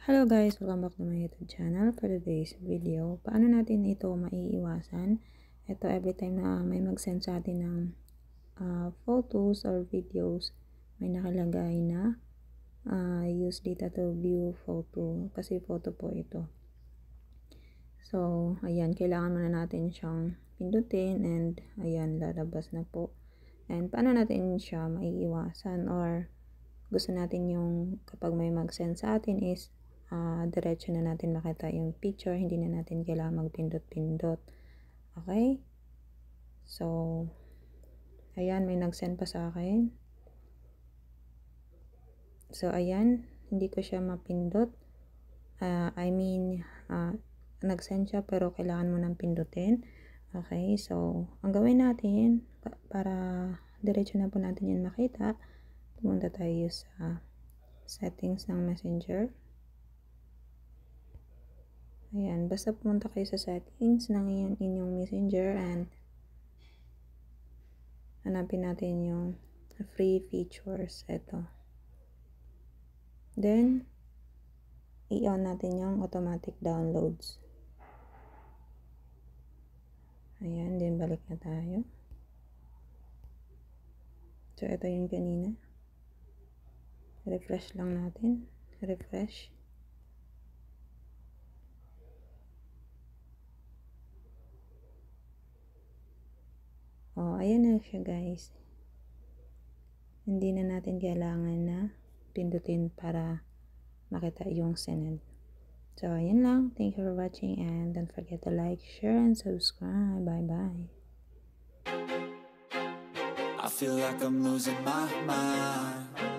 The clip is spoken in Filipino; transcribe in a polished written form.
Hello guys! Welcome back to my YouTube channel. For today's video, paano natin ito maiiwasan? Ito, every time na may mag-send sa atin ng photos or videos, may nakalagay na use data to view photo. Kasi photo po ito. So, ayan, kailangan muna natin siyang pindutin and ayan, lalabas na po. And paano natin siya maiiwasan or gusto natin yung kapag may mag-send sa atin is diretso na natin makita yung picture, hindi na natin kailangan magpindot-pindot. Okay? So, ayan, may nag-send pa sa akin. So, ayan, hindi ko siya mapindot. Nag-send siya pero kailangan mo nang pindutin. Okay? So, ang gawin natin, para diretso na po natin yan makita, pumunta tayo sa settings ng Messenger. Ayan, basta pumunta kayo sa settings ng inyong Messenger and hanapin natin yung free features. Ito. Then, i-on natin yung automatic downloads. Ayan, then balik na tayo. So, ito yung kanina. Refresh lang natin. Refresh. Oh, ayan na siya guys. Hindi na natin kailangan na pindutin para makita yung send. So, ayan lang. Thank you for watching and don't forget to like, share, and subscribe. Bye-bye. I feel like I'm losing my mind.